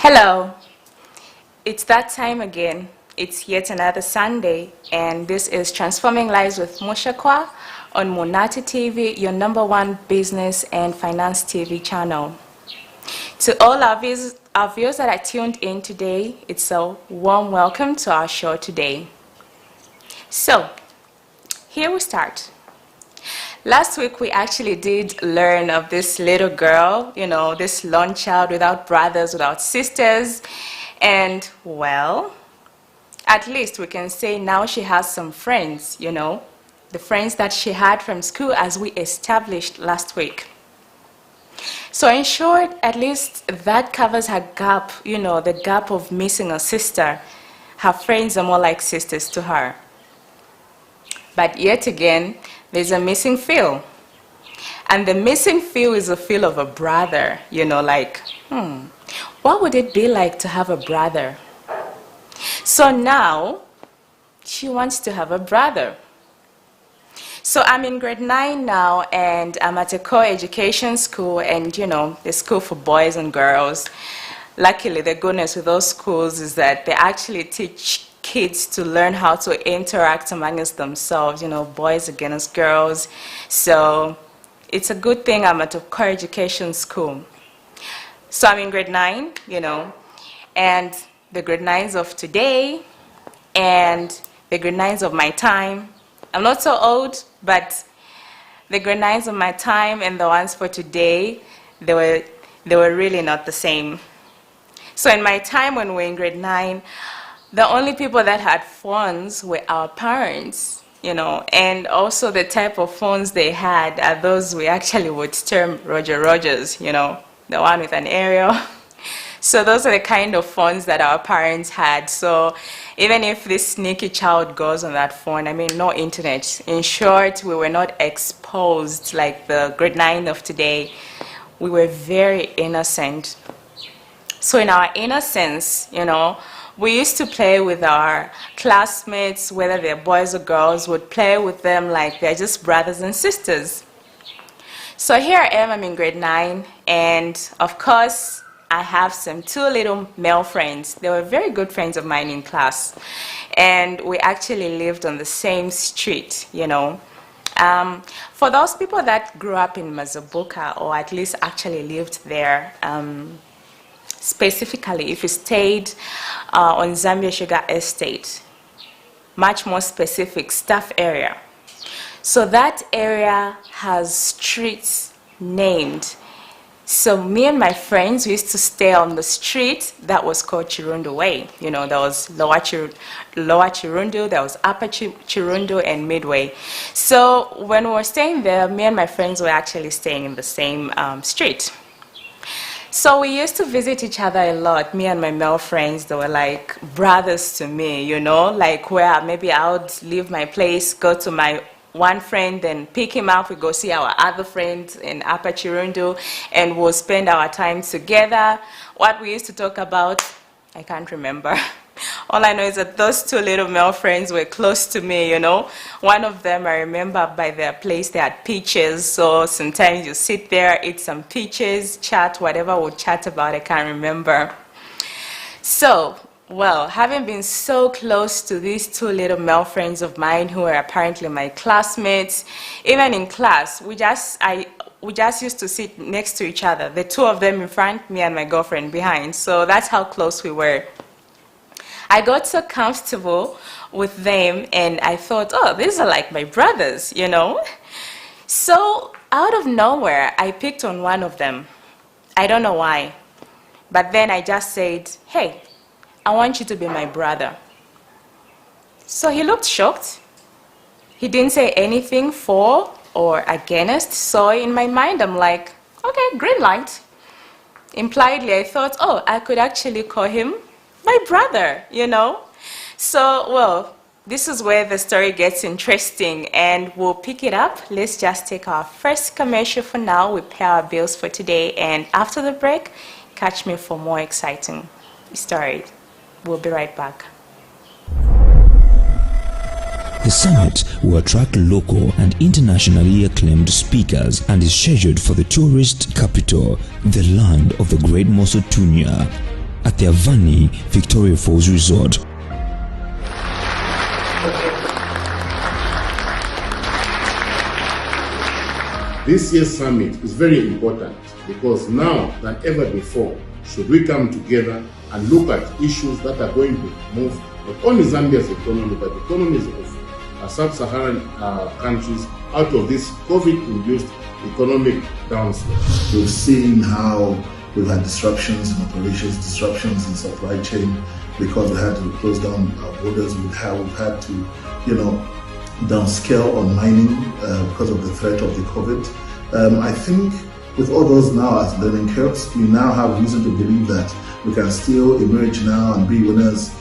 Hello, it's that time again. It's yet another Sunday, and this is Transforming Lives with Mushekwa on Monati TV, your #1 business and finance TV channel. To all our viewers that are tuned in today, it's a warm welcome to our show today. So, here we start. Last week, we actually did learn of this little girl, this lone child without brothers, without sisters. And, well, at least we can say now she has some friends, the friends that she had from school as we established last week. So in short, at least that covers her gap, the gap of missing a sister. Her friends are more like sisters to her. But yet again, there's a missing feel. And the missing feel is a feel of a brother, what would it be like to have a brother? So now, she wants to have a brother. So I'm in grade 9 now, and I'm at a co-education school, and the school for boys and girls. Luckily, the goodness with those schools is that they actually teach kids to learn how to interact amongst themselves, boys against girls. So it's a good thing I'm at a co-education school. So I'm in grade 9, and the grade 9s of today and the grade 9s of my time. I'm not so old, but the grade 9s of my time and the ones for today, they were really not the same. So in my time when we were in grade 9, the only people that had phones were our parents, and also the type of phones they had are those we actually would term Roger Rogers, the one with an aerial. So those are the kind of phones that our parents had. So even if this sneaky child goes on that phone, no internet. In short, we were not exposed like the grade 9 of today. We were very innocent. So in our innocence, we used to play with our classmates, whether they're boys or girls, would play with them like they're just brothers and sisters. So here I am, I'm in grade 9, and of course, I have some 2 little male friends. They were very good friends of mine in class, and we actually lived on the same street, For those people that grew up in Mazabuka, or at least actually lived there, specifically if you stayed on Zambia Sugar Estate, much more specific, Staff area. So that area has streets named. So me and my friends, we used to stay on the street that was called Chirundu Way. There was Lower Chirundu, there was Upper Chirundu, and Midway. So when we were staying there, me and my friends were actually staying in the same street. So we used to visit each other a lot, me and my male friends. They were like brothers to me, like where maybe I would leave my place, go to my one friend, then pick him up, we go see our other friend in Upper Chirundu, and we'll spend our time together. What we used to talk about, I can't remember. All I know is that those 2 little male friends were close to me, One of them, I remember by their place, they had peaches. So sometimes you sit there, eat some peaches, chat, whatever we'll chat about, I can't remember. So, well, having been so close to these 2 little male friends of mine who were apparently my classmates, even in class, we just used to sit next to each other. The 2 of them in front, me and my girlfriend behind. So that's how close we were. I got so comfortable with them, and I thought, oh, these are like my brothers, So out of nowhere, I picked on one of them. I don't know why. But then I just said, hey, I want you to be my brother. So he looked shocked. He didn't say anything for or against. So in my mind, I'm like, okay, green light. Impliedly, I thought, oh, I could actually call him my brother, So, well, this is where the story gets interesting, and we'll pick it up. Let's just take our first commercial for now. We pay our bills for today, and after the break, catch me for more exciting stories. We'll be right back. The summit will attract local and internationally acclaimed speakers and is scheduled for the tourist capital, the land of the Great Mosotunya. at their Vani Victoria Falls Resort. This year's summit is very important because now than ever before, should we come together and look at issues that are going to move not only Zambia's economy, but economies of sub-Saharan countries out of this COVID-induced economic downslope. We've seen how we've had disruptions in operations, disruptions in supply chain because we had to close down our borders. We've had to, downscale on mining because of the threat of the COVID. I think with all those now as learning curves, we now have reason to believe that we can still emerge now and be winners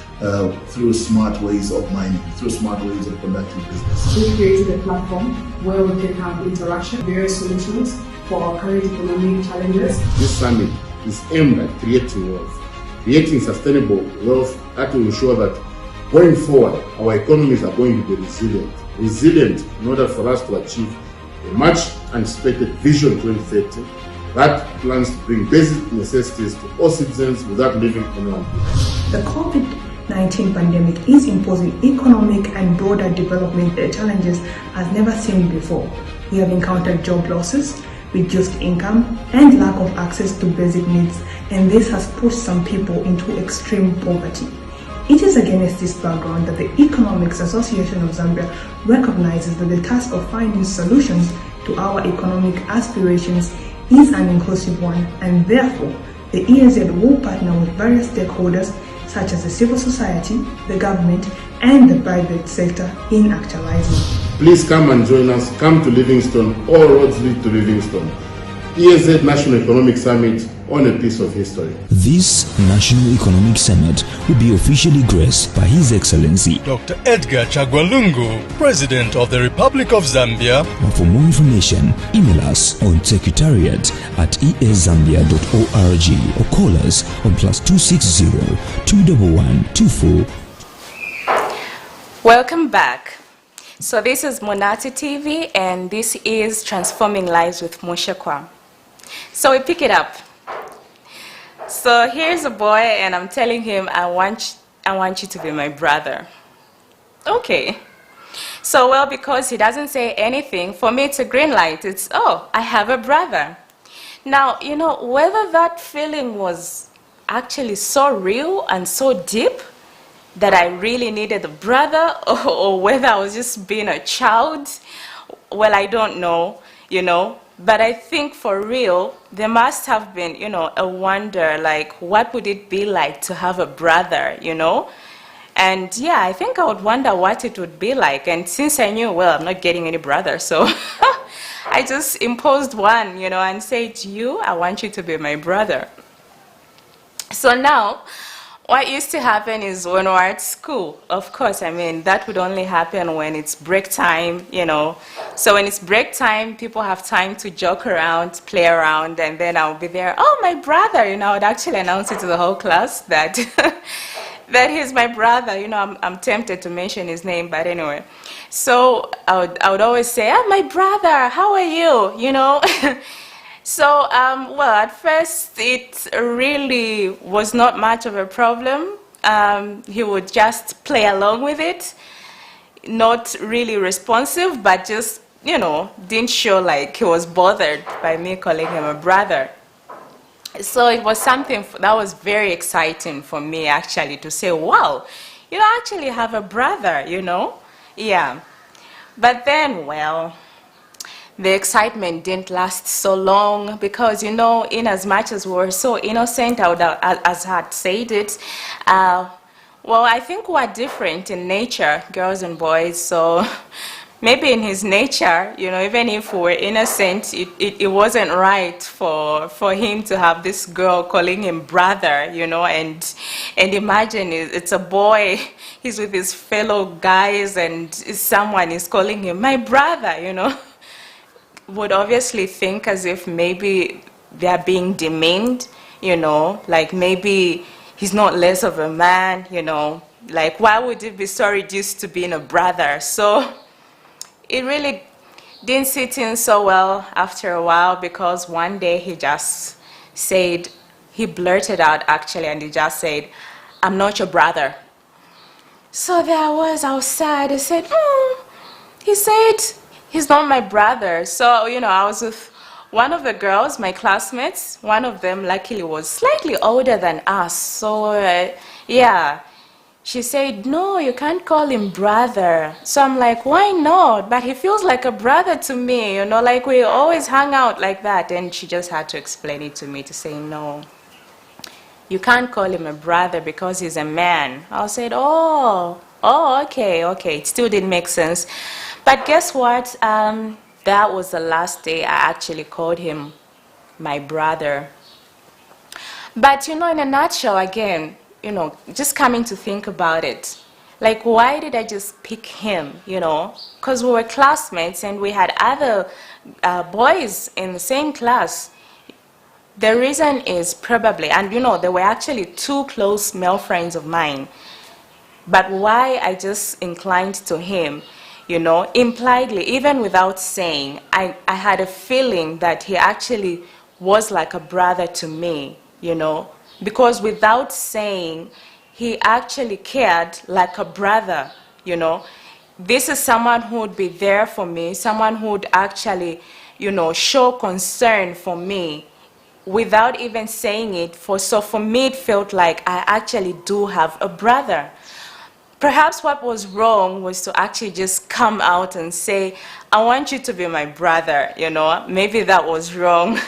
through smart ways of mining, through smart ways of conducting business. We created a platform where we can have interaction, various solutions for our current economic challenges. This summit is aimed at creating wealth, creating sustainable wealth that will ensure that going forward, our economies are going to be resilient in order for us to achieve a much anticipated Vision 2030 that plans to bring basic necessities to all citizens without leaving anyone behind. The COVID-19 pandemic is imposing economic and broader development challenges as never seen before. We have encountered job losses, reduced income, and lack of access to basic needs, and this has pushed some people into extreme poverty. It is against this background that the Economics Association of Zambia recognizes that the task of finding solutions to our economic aspirations is an inclusive one, and therefore the EAZ will partner with various stakeholders such as the civil society, the government, and the private sector in actualizing. Please come and join us. Come to Livingstone. All roads lead to Livingstone. EAZ National Economic Summit on a piece of history. This National Economic Summit will be officially graced by His Excellency Dr. Edgar Chagwalungu, President of the Republic of Zambia. And for more information, email us on secretariat@eazambia.org or call us on +260 211 24. Welcome back. So this is Monati TV and this is Transforming Lives with Mushekwa. So we pick it up. So here's a boy and I'm telling him, I want you to be my brother. Okay. So well, because he doesn't say anything, for me it's a green light. It's, oh, I have a brother. Now, whether that feeling was actually so real and so deep that I really needed a brother, or whether I was just being a child, well, I don't know, But I think for real, there must have been, a wonder, like, what would it be like to have a brother, And yeah, I think I would wonder what it would be like. And since I knew, well, I'm not getting any brother, so I just imposed one, and said, I want you to be my brother. So now, what used to happen is when we're at school, of course, that would only happen when it's break time, So when it's break time, people have time to joke around, play around, and then I'll be there, oh, my brother, I would actually announce it to the whole class that, that he's my brother. I'm tempted to mention his name, but anyway. So I would always say, oh, my brother, how are you, So, well, at first, it really was not much of a problem. He would just play along with it, not really responsive, but just, didn't show like he was bothered by me calling him a brother. So it was something that was very exciting for me, actually, to say, wow, you actually have a brother, Yeah. But then, well, the excitement didn't last so long because, in as much as we were so innocent, as I had said it, well, I think we're different in nature, girls and boys, so maybe in his nature, even if we were innocent, it wasn't right for him to have this girl calling him brother, and imagine it's a boy, he's with his fellow guys, and someone is calling him my brother, would obviously think as if maybe they're being demeaned, like maybe he's not less of a man, like why would it be so reduced to being a brother? So it really didn't sit in so well after a while because one day he just said, he blurted out actually, and he just said, "I'm not your brother." So there I was outside. I said, he said he's not my brother. So, I was with one of the girls, my classmates. One of them luckily was slightly older than us. So, yeah. She said, "No, you can't call him brother." So I'm like, "Why not? But he feels like a brother to me, like we always hang out like that." And she just had to explain it to me to say, "No, you can't call him a brother because he's a man." I said, oh, okay. It still didn't make sense. But guess what? That was the last day I actually called him my brother. But, in a nutshell, again, just coming to think about it, like, why did I just pick him, Because we were classmates and we had other boys in the same class. The reason is probably, and there were actually two close male friends of mine, but why I just inclined to him, impliedly, even without saying, I had a feeling that he actually was like a brother to me, because without saying, he actually cared like a brother, This is someone who would be there for me, someone who would actually, show concern for me without even saying it. So for me, it felt like I actually do have a brother. Perhaps what was wrong was to actually just come out and say, "I want you to be my brother," Maybe that was wrong,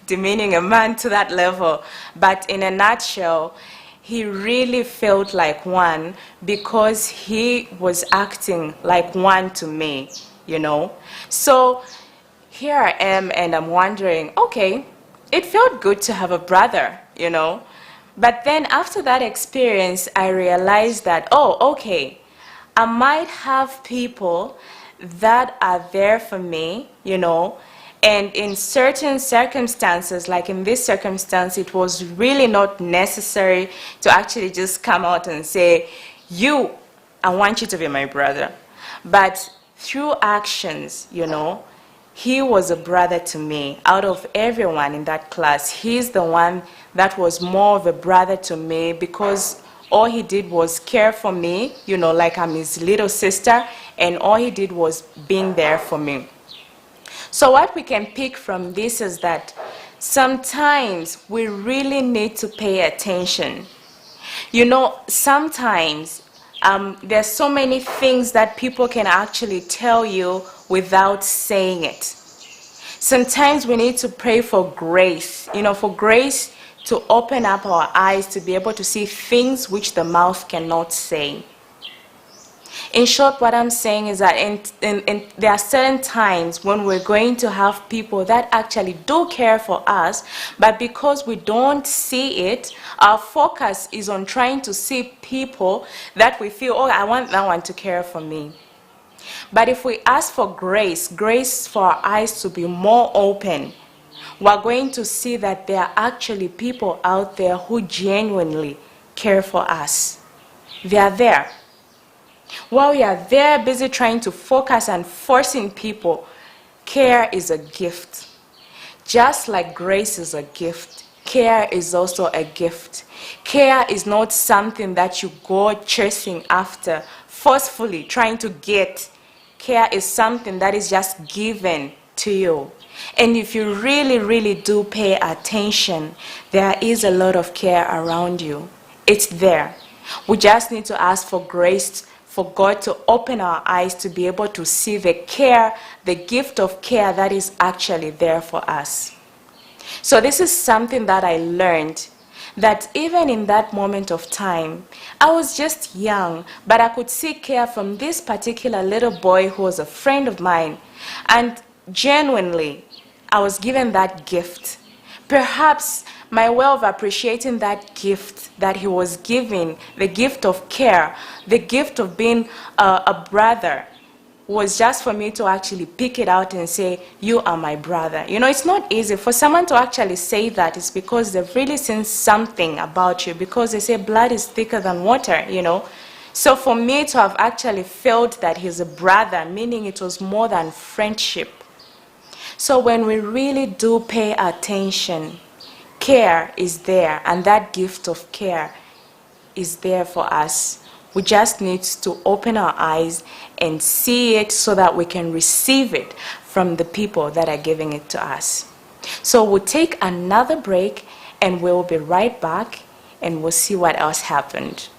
demeaning a man to that level. But in a nutshell, he really felt like one because he was acting like one to me, So here I am and I'm wondering, okay, it felt good to have a brother, But then after that experience, I realized that, okay, I might have people that are there for me, and in certain circumstances, like in this circumstance, it was really not necessary to actually just come out and say, I want you to be my brother. But through actions, he was a brother to me. Out of everyone in that class, he's the one that was more of a brother to me because all he did was care for me, like I'm his little sister, and all he did was being there for me. So what we can pick from this is that sometimes we really need to pay attention. Sometimes there's so many things that people can actually tell you without saying it. Sometimes we need to pray for grace, for grace to open up our eyes to be able to see things which the mouth cannot say. In short, what I'm saying is that there are certain times when we're going to have people that actually do care for us, but because we don't see it, our focus is on trying to see people that we feel, I want that one to care for me. But if we ask for grace for our eyes to be more open, we're going to see that there are actually people out there who genuinely care for us. They are there. While we are there busy trying to focus and forcing people, care is a gift. Just like grace is a gift, care is also a gift. Care is not something that you go chasing after, forcefully trying to get. Care is something that is just given to you. And if you really, really do pay attention, there is a lot of care around you. It's there. We just need to ask for grace for God to open our eyes to be able to see the care, the gift of care that is actually there for us. So this is something that I learned, that even in that moment of time, I was just young, but I could see care from this particular little boy who was a friend of mine. And genuinely, I was given that gift. Perhaps my way of appreciating that gift that he was giving, the gift of care, the gift of being a brother, was just for me to actually pick it out and say, you are my brother. It's not easy. For someone to actually say that, it's because they've really seen something about you, because they say blood is thicker than water, So for me to have actually felt that he's a brother, meaning it was more than friendship. So when we really do pay attention, care is there, and that gift of care is there for us. We just need to open our eyes and see it so that we can receive it from the people that are giving it to us. So we'll take another break and we'll be right back and we'll see what else happened.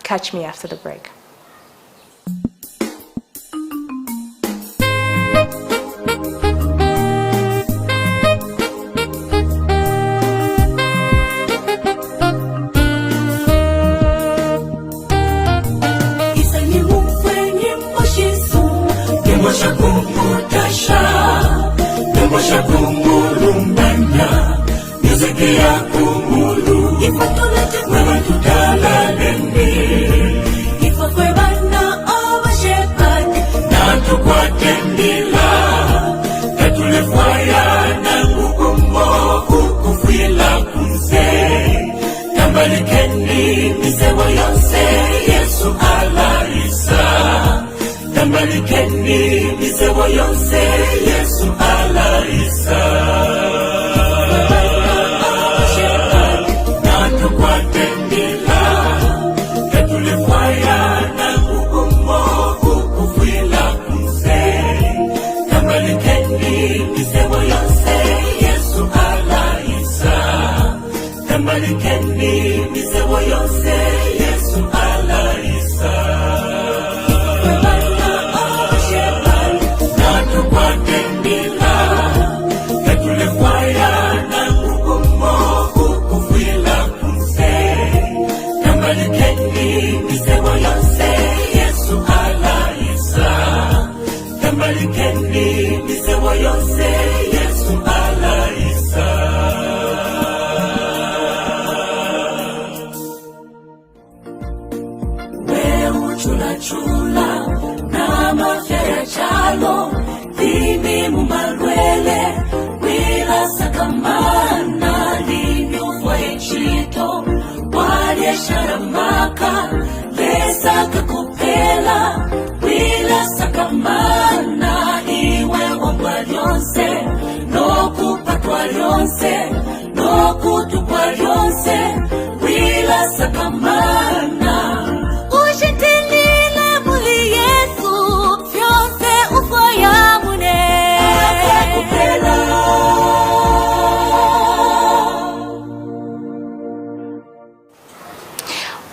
Catch me after the break.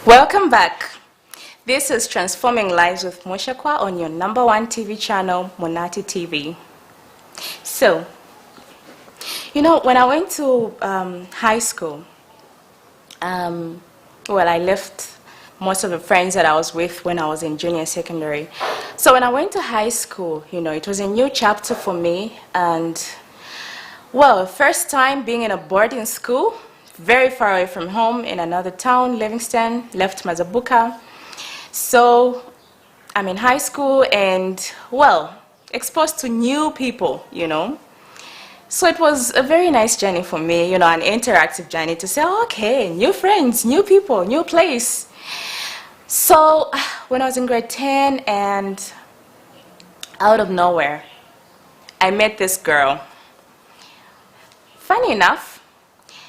Welcome back. This is Transforming Lives with Mushekwa on your #1 TV channel, Monati TV. So, you know, when I went to high school, well, I left most of the friends that I was with when I was in junior secondary. So when I went to high school, you know, it was a new chapter for me. And, well, first time being in a boarding school, very far away from home in another town, Livingston, left Mazabuka. So I'm in high school and, well, exposed to new people, you know. So it was a very nice journey for me, you know, an interactive journey to say, oh, okay, new friends, new people, new place. So when I was in grade 10 and out of nowhere, I met this girl. Funny enough,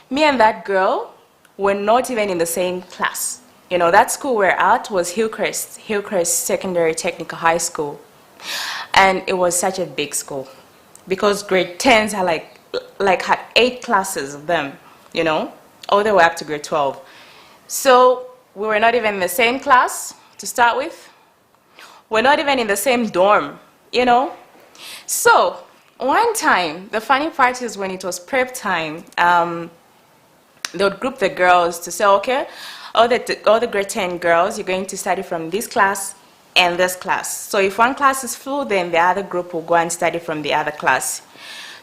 me and that girl were not even in the same class. You know, that school we're at was Hillcrest Secondary Technical High School. And it was such a big school because grade 10s had had 8 classes of them, you know, all the way up to grade 12. So we were not even in the same class to start with. We're not even in the same dorm, you know. So one time, the funny part is when it was prep time, they would group the girls to say, okay, all the grade 10 girls, you're going to study from this class and this class. So if one class is full, then the other group will go and study from the other class.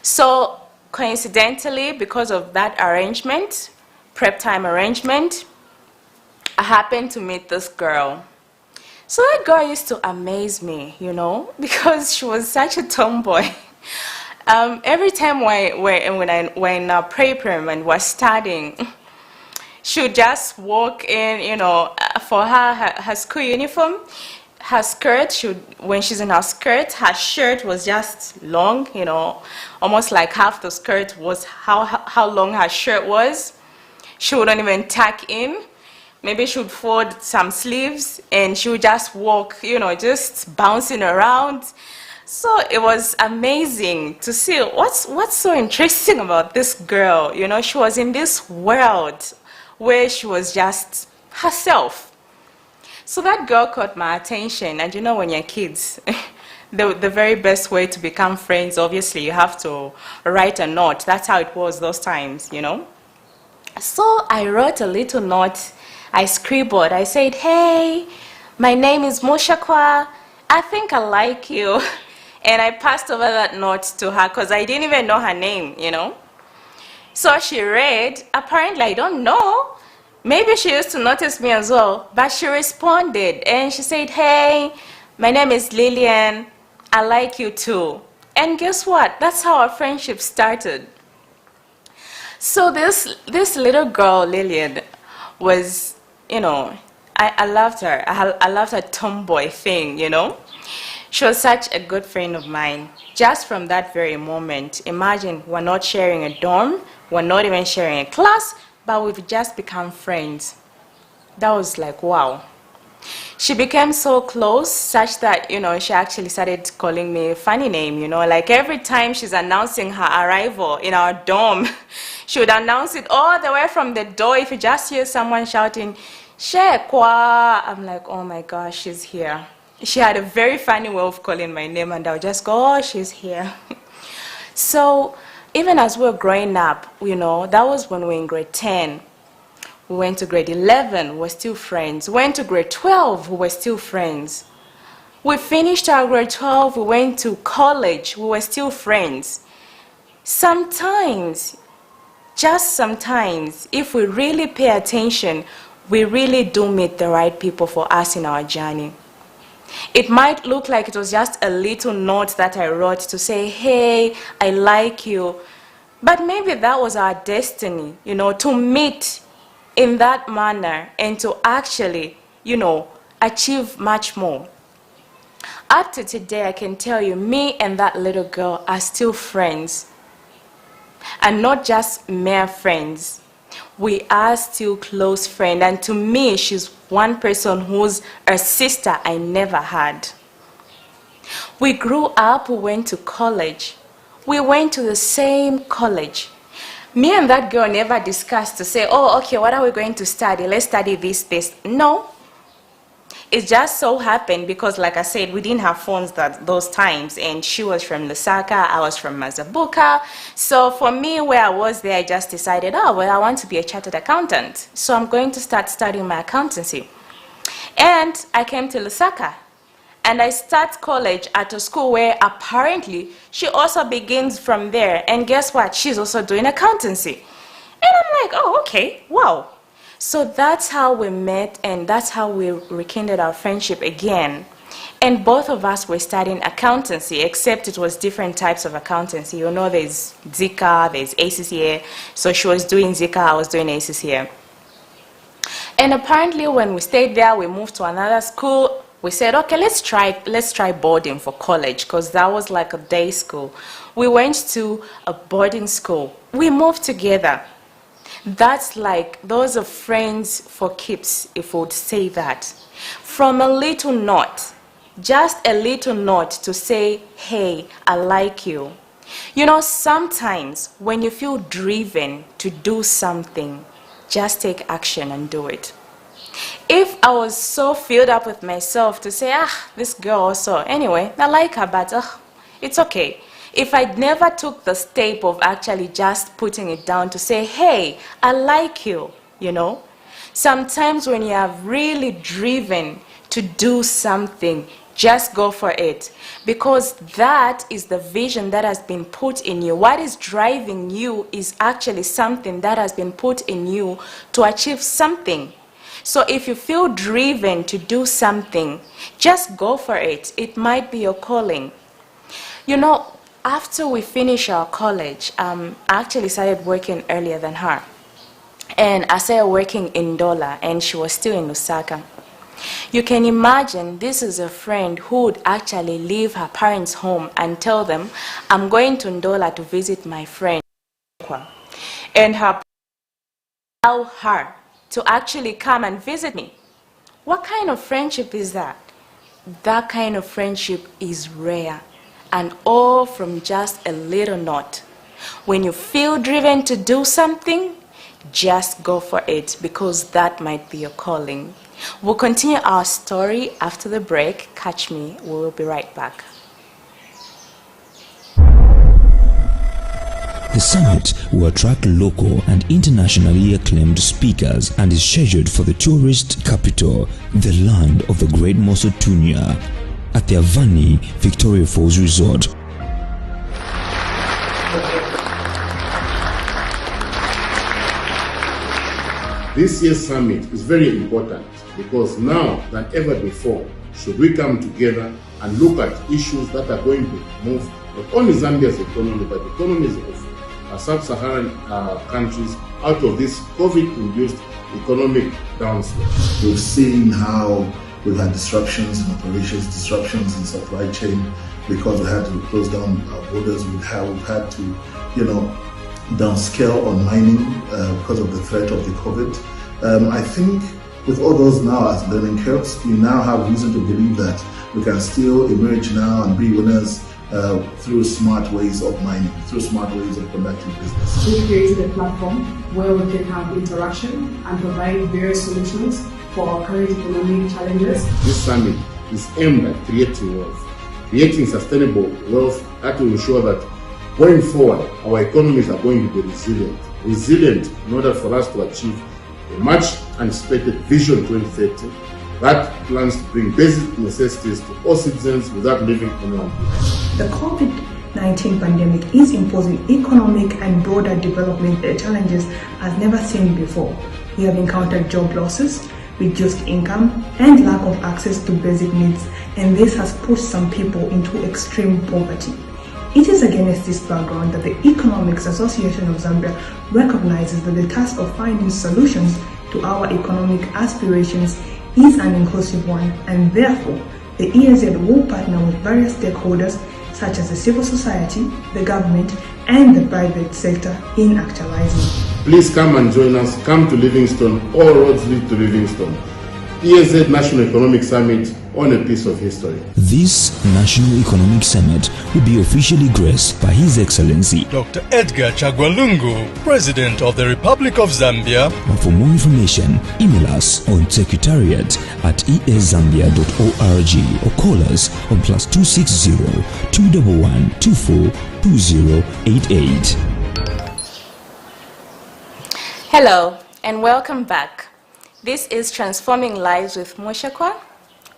So coincidentally, because of that arrangement, prep time arrangement, I happened to meet this girl. So that girl used to amaze me, you know, because she was such a tomboy. Every time when I in our prep-room and was studying, she would just walk in, you know, for her school uniform, her skirt should, when she's in her skirt, her shirt was just long, you know, almost like half the skirt was how long her shirt was. She wouldn't even tuck in. Maybe she would fold some sleeves and she would just walk, you know, just bouncing around. So it was amazing to see what's so interesting about this girl. You know, she was in this world where she was just herself. So that girl caught my attention. And you know, when you're kids, the very best way to become friends, obviously, you have to write a note. That's how it was those times, you know. So I wrote a little note. I scribbled. I said, hey, my name is Mushekwa. I think I like you. And I passed over that note to her because I didn't even know her name, you know. So she read. Apparently, I don't know. Maybe she used to notice me as well. But she responded and she said, hey, my name is Lillian. I like you too. And guess what? That's how our friendship started. So this little girl, Lillian, was, you know, I loved her. I loved her tomboy thing, you know. She was such a good friend of mine. Just from that very moment, imagine we're not sharing a dorm, we're not even sharing a class, but we've just become friends. That was like, wow. She became so close, such that, you know, she actually started calling me a funny name, you know, like every time she's announcing her arrival in our dorm, she would announce it all the way from the door. If you just hear someone shouting, Mushekwa, I'm like, oh my gosh, she's here. She had a very funny way of calling my name, and I would just go, oh, she's here. So even as we were growing up, you know, that was when we were in grade 10. We went to grade 11, we were still friends. We went to grade 12, we were still friends. We finished our grade 12, we went to college, we were still friends. Sometimes, just sometimes, if we really pay attention, we really do meet the right people for us in our journey. It might look like it was just a little note that I wrote to say, hey, I like you. But maybe that was our destiny, you know, to meet in that manner and to actually, you know, achieve much more. Up to today, I can tell you, me and that little girl are still friends. And not just mere friends. We are still close friends. And to me, she's one person who's a sister I never had. We grew up, we went to college. We went to the same college. Me and that girl never discussed to say, oh, okay, what are we going to study? Let's study this. No. It just so happened because, like I said, we didn't have phones those times. And she was from Lusaka, I was from Mazabuka. So for me, where I was there, I just decided, oh, well, I want to be a chartered accountant. So I'm going to start studying my accountancy. And I came to Lusaka. And I start college at a school where apparently she also begins from there. And guess what? She's also doing accountancy. And I'm like, oh, okay, wow. So that's how we met, and that's how we rekindled our friendship again. And both of us were studying accountancy, except it was different types of accountancy. You know, there's Zika, there's ACCA. So she was doing Zika, I was doing ACCA. And apparently when we stayed there, we moved to another school. We said, okay, let's try boarding for college, because that was like a day school. We went to a boarding school. We moved together. That's like, those are friends for keeps, if we would say that. From a little note, just a little note to say, hey, I like you. You know, sometimes when you feel driven to do something, just take action and do it. If I was so filled up with myself to say, this girl also, anyway, I like her, but it's okay. If I never took the step of actually just putting it down to say, hey, I like you, you know. Sometimes when you are really driven to do something, just go for it. Because that is the vision that has been put in you. What is driving you is actually something that has been put in you to achieve something. So if you feel driven to do something, just go for it. It might be your calling. You know, after we finished our college, I actually started working earlier than her. And I started working in Dola, and she was still in Lusaka. You can imagine this is a friend who would actually leave her parents' home and tell them, I'm going to Ndola to visit my friend, and her allow her to actually come and visit me. What kind of friendship is that? That kind of friendship is rare, and all from just a little note. When you feel driven to do something, just go for it, because that might be your calling. We'll continue our story after the break. Catch me. We'll be right back. The summit will attract local and internationally acclaimed speakers and is scheduled for the tourist capital, the land of the Great Mosotunya, at the Avani Victoria Falls Resort. This year's summit is very important because now than ever before, should we come together and look at issues that are going to move not only Zambia's economy, but economies of sub-Saharan countries out of this COVID-induced economic downslope. We've seen how we've had disruptions in operations, disruptions in supply chain because we had to close down our borders. We've had to, downscale on mining because of the threat of the COVID. I think with all those now as learning curves, we now have reason to believe that we can still emerge now and be winners through smart ways of mining, through smart ways of conducting business. We created a platform where we can have interaction and provide various solutions for our current economic challenges. This summit is aimed at creating wealth, creating sustainable wealth that will ensure that going forward, our economies are going to be resilient in order for us to achieve a much anticipated Vision 2030 that plans to bring basic necessities to all citizens without leaving anyone behind. The COVID-19 pandemic is imposing economic and broader development challenges as never seen before. We have encountered job losses, reduced income, and lack of access to basic needs, and this has pushed some people into extreme poverty. It is against this background that the Economics Association of Zambia recognizes that the task of finding solutions to our economic aspirations is an inclusive one, and therefore the EAZ will partner with various stakeholders such as the civil society, the government, and the private sector in actualizing. Please come and join us. Come to Livingstone. All roads lead to Livingstone. EAZ National Economic Summit on a piece of history. This National Economic Summit will be officially graced by His Excellency Dr. Edgar Chagwa, President of the Republic of Zambia. And for more information, email us on secretariat@ezambia.org or call us on +260 211 24 2088. Hello and welcome back. This is Transforming Lives with Mushekwa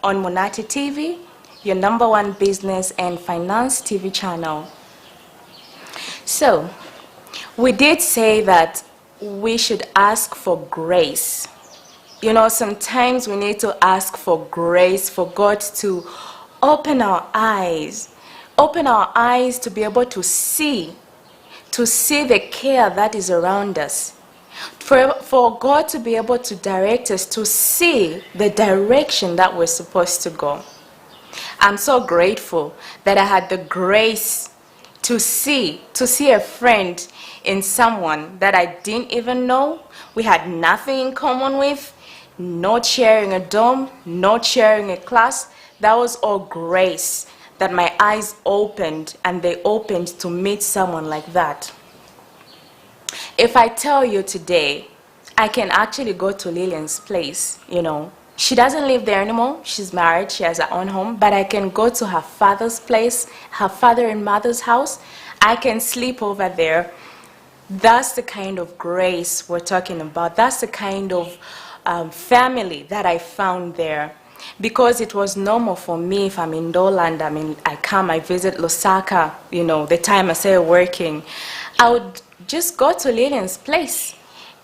on Monati TV, your #1 business and finance TV channel. So, we did say that we should ask for grace. You know, sometimes we need to ask for grace for God to open our eyes to be able to see the care that is around us. For God to be able to direct us to see the direction that we're supposed to go. I'm so grateful that I had the grace to see a friend in someone that I didn't even know. We had nothing in common with, not sharing a dorm, not sharing a class. That was all grace that my eyes opened, and they opened to meet someone like that. If I tell you today, I can actually go to Lillian's place, you know. She doesn't live there anymore. She's married. She has her own home. But I can go to her father's place, her father and mother's house. I can sleep over there. That's the kind of grace we're talking about. That's the kind of family that I found there. Because it was normal for me, if I'm in Doland, I visit Lusaka, you know, the time I started working, I would just go to Lillian's place.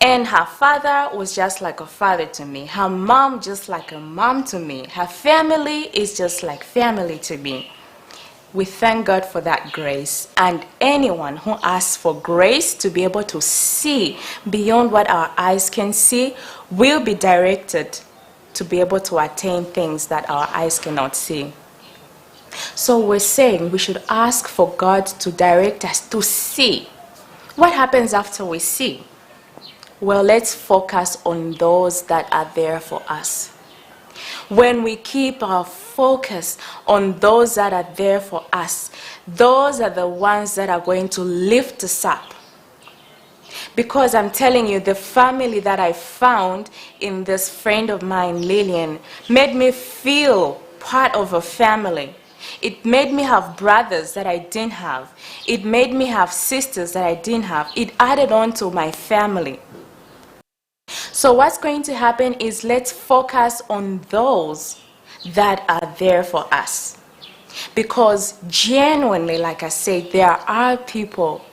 And her father was just like a father to me. Her mom just like a mom to me. Her family is just like family to me. We thank God for that grace. And anyone who asks for grace to be able to see beyond what our eyes can see will be directed to be able to attain things that our eyes cannot see. So we're saying we should ask for God to direct us to see. What happens after we see? Well, let's focus on those that are there for us. When we keep our focus on those that are there for us, those are the ones that are going to lift us up. Because I'm telling you, the family that I found in this friend of mine, Lillian, made me feel part of a family. It made me have brothers that I didn't have. It made me have sisters that I didn't have. It added on to my family. So what's going to happen is let's focus on those that are there for us. Because genuinely, like I said, there are people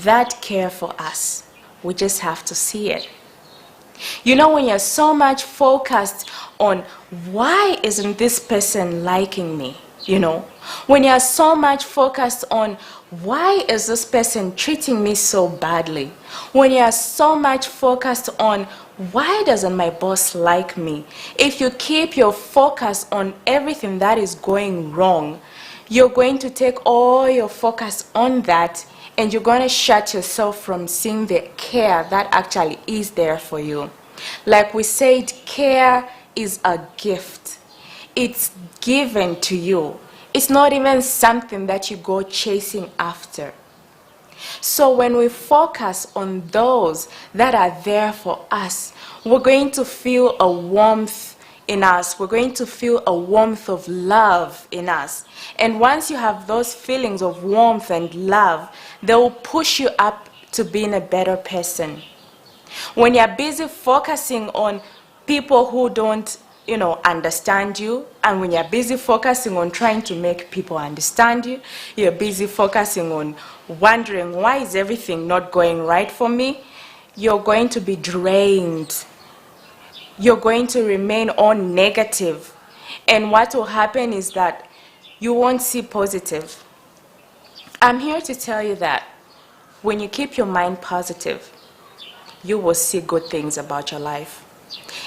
that care for us. We just have to see it. You know, when you're so much focused on why isn't this person liking me? You know, when you're so much focused on why is this person treating me so badly? When you're so much focused on why doesn't my boss like me? If you keep your focus on everything that is going wrong, you're going to take all your focus on that, and you're going to shut yourself from seeing the care that actually is there for you. Like we said, care is a gift. It's given to you. It's not even something that you go chasing after. So when we focus on those that are there for us, we're going to feel a warmth in us. We're going to feel a warmth of love in us. And once you have those feelings of warmth and love, they will push you up to being a better person. When you're busy focusing on people who don't, understand you, and when you're busy focusing on trying to make people understand you, you're busy focusing on wondering why is everything not going right for me, you're going to be drained. You're going to remain all negative. And what will happen is that you won't see positive. I'm here to tell you that when you keep your mind positive, you will see good things about your life.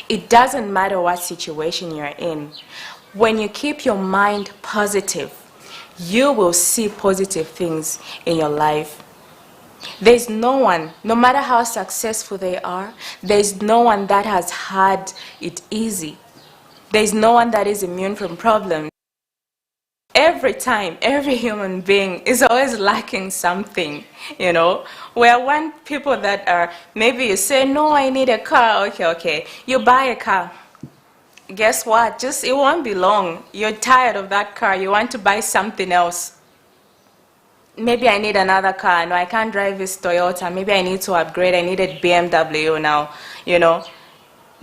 It doesn't matter what situation you're in. When you keep your mind positive, you will see positive things in your life. There's no one, no matter how successful they are, there's no one that has had it easy. There's no one that is immune from problems. Every time, every human being is always lacking something, We want people that are, maybe you say, no, I need a car. Okay. You buy a car. Guess what? It won't be long. You're tired of that car. You want to buy something else. Maybe I need another car. No, I can't drive this Toyota. Maybe I need to upgrade. I need a BMW now,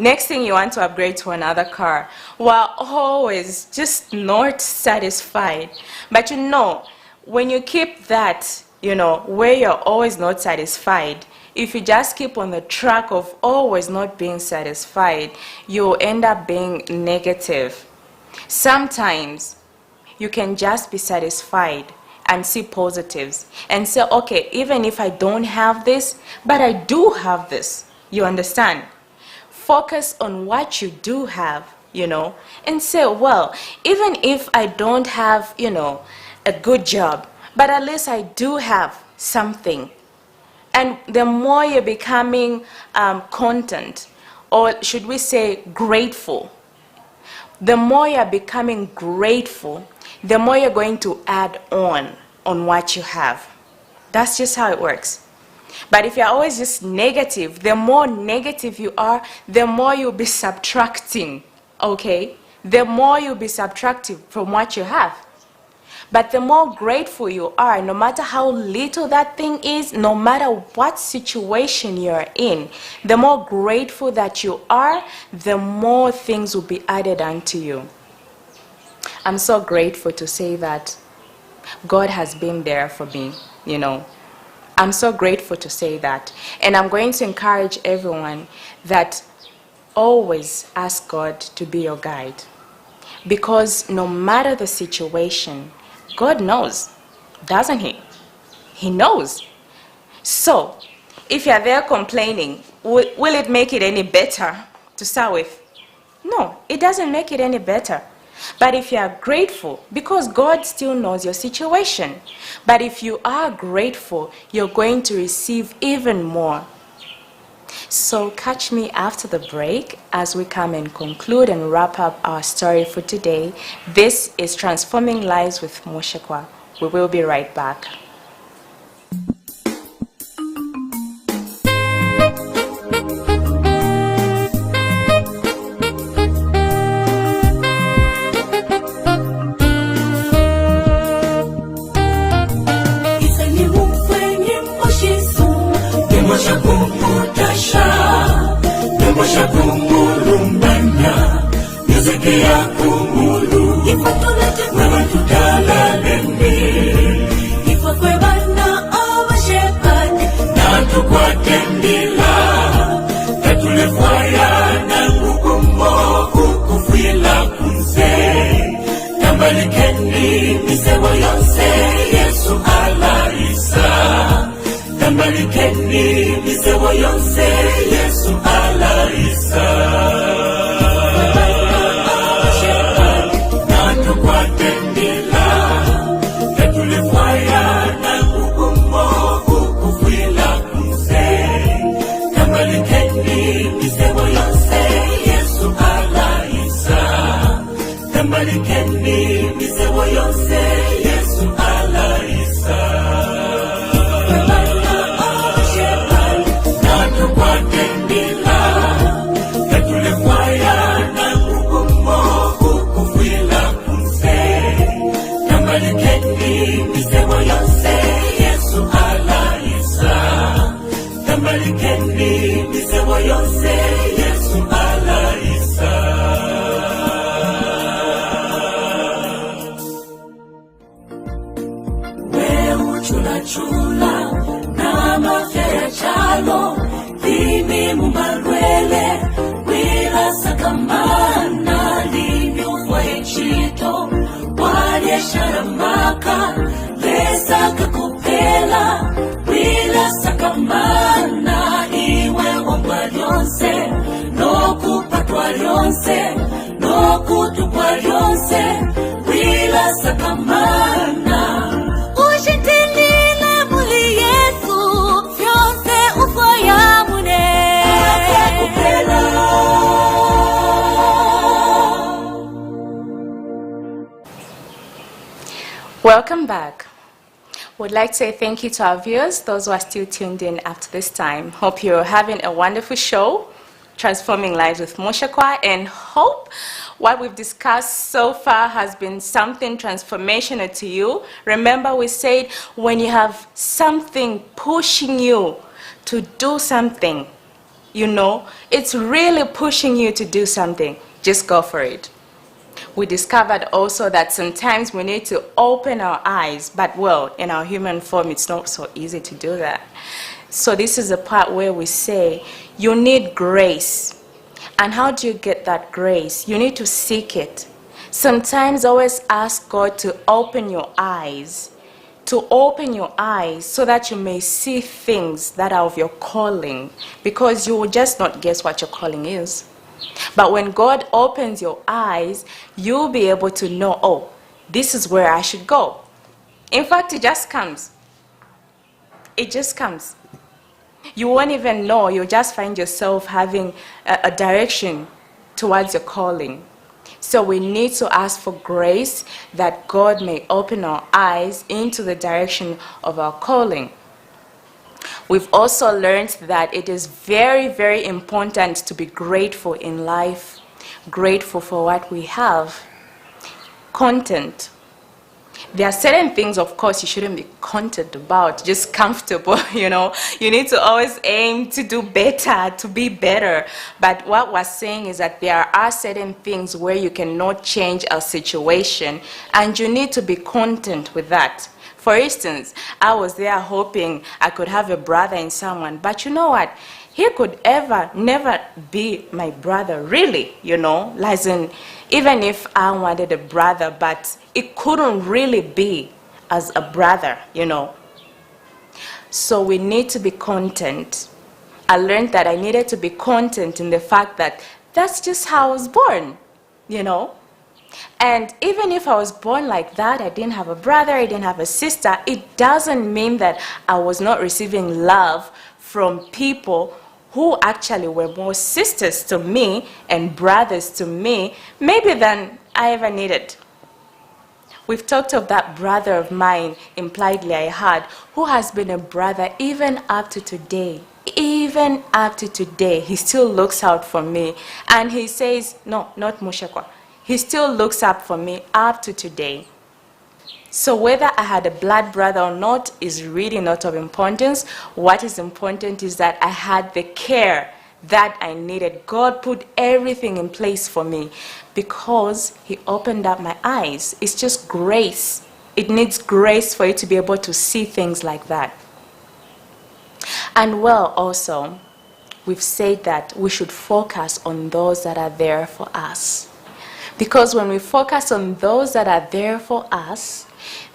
Next thing you want to upgrade to another car. Well, always just not satisfied. But when you keep that, where you're always not satisfied, if you just keep on the track of always not being satisfied, you'll end up being negative. Sometimes you can just be satisfied and see positives and say, okay, even if I don't have this, but I do have this. You understand? Focus on what you do have, and say, well, even if I don't have, a good job, but at least I do have something. And the more you're becoming content, or should we say grateful, the more you're becoming grateful, the more you're going to add on what you have. That's just how it works. But if you're always just negative, the more negative you are, the more you'll be subtracting, okay? The more you'll be subtracting from what you have. But the more grateful you are, no matter how little that thing is, no matter what situation you're in, the more grateful that you are, the more things will be added unto you. I'm so grateful to say that God has been there for me, I'm so grateful to say that. And I'm going to encourage everyone that always ask God to be your guide. Because no matter the situation, God knows, doesn't He? He knows. So, if you're there complaining, will it make it any better to start with? No, it doesn't make it any better. But if you are grateful, because God still knows your situation, but if you are grateful, you're going to receive even more. So catch me after the break as we come and conclude and wrap up our story for today. This is Transforming Lives with Mushekwa. We will be right back. Welcome back. Would like to say thank you to our viewers, those who are still tuned in after this time. Hope you're having a wonderful show, Transforming Lives with Mushekwa, and hope what we've discussed so far has been something transformational to you. Remember, we said when you have something pushing you to do something, you know, it's really pushing you to do something, just go for it. We discovered also that sometimes we need to open our eyes, but well, in our human form, it's not so easy to do that. So this is the part where we say you need grace. And how do you get that grace? You need to seek it. Sometimes always ask God to open your eyes, so that you may see things that are of your calling, because you will just not guess what your calling is. But when God opens your eyes, you'll be able to know, oh, this is where I should go. In fact, it just comes. It just comes. You won't even know. You'll just find yourself having a direction towards your calling. So we need to ask for grace that God may open our eyes into the direction of our calling. We've also learned that it is very, very important to be grateful in life, grateful for what we have. Content. There are certain things, of course, you shouldn't be content about, just comfortable, you know. You need to always aim to do better, to be better. But what we're saying is that there are certain things where you cannot change a situation, and you need to be content with that. For instance, I was there hoping I could have a brother in someone, but you know what? He could never be my brother, really, you know, as in, even if I wanted a brother, but it couldn't really be as a brother, you know. So we need to be content. I learned that I needed to be content in the fact that that's just how I was born, you know. And even if I was born like that, I didn't have a brother, I didn't have a sister, it doesn't mean that I was not receiving love from people who actually were more sisters to me and brothers to me, maybe than I ever needed. We've talked of that brother of mine, impliedly I had, who has been a brother even up to today. Even up to today, he still looks out for me. And he says, no, not Mushekwa. He still looks up for me up to today. So whether I had a blood brother or not is really not of importance. What is important is that I had the care that I needed. God put everything in place for me because he opened up my eyes. It's just grace. It needs grace for you to be able to see things like that. And well, also, we've said that we should focus on those that are there for us. Because when we focus on those that are there for us,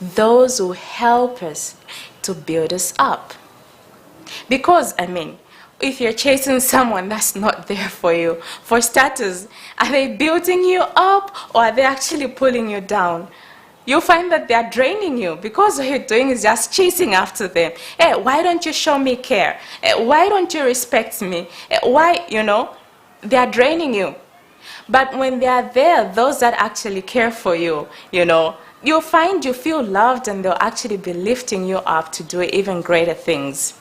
those will help us to build us up. Because, I mean, if you're chasing someone that's not there for you, for starters, are they building you up or are they actually pulling you down? You'll find that they're draining you because what you're doing is just chasing after them. Hey, why don't you show me care? Hey, why don't you respect me? Hey, why, you know, they're draining you. But when they are there, those that actually care for you, you know, you'll find you feel loved and they'll actually be lifting you up to do even greater things.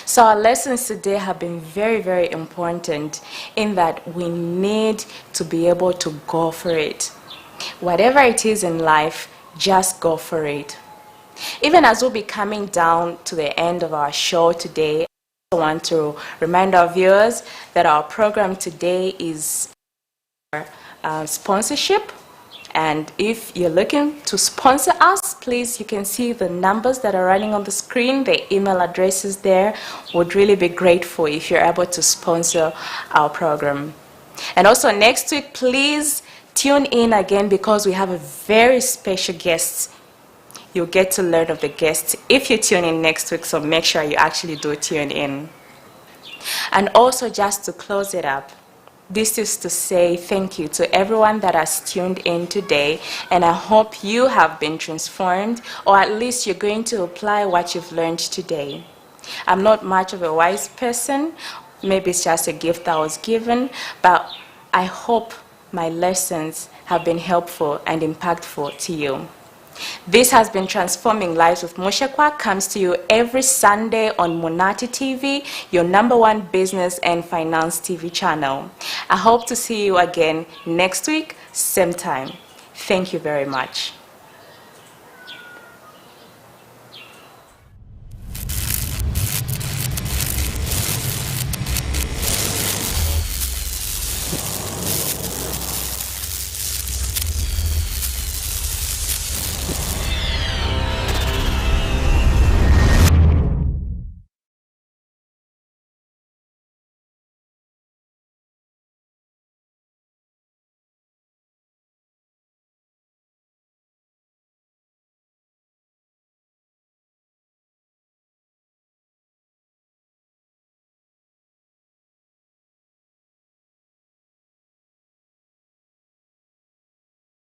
So our lessons today have been very, very important in that we need to be able to go for it. Whatever it is in life, just go for it. Even as we'll be coming down to the end of our show today, I want to remind our viewers that our program today is sponsorship. And if you're looking to sponsor us, please, you can see the numbers that are running on the screen, the email addresses there. Would really be grateful if you're able to sponsor our program. And also next week, please tune in again because we have a very special guest. You'll get to learn of the guest if you tune in next week, so make sure you actually do tune in. And also, just to close it up, this is to say thank you to everyone that has tuned in today, and I hope you have been transformed, or at least you're going to apply what you've learned today. I'm not much of a wise person, maybe it's just a gift that was given, but I hope my lessons have been helpful and impactful to you. This has been Transforming Lives with Mushekwa, comes to you every Sunday on Monati TV, your #1 business and finance TV channel. I hope to see you again next week, same time. Thank you very much.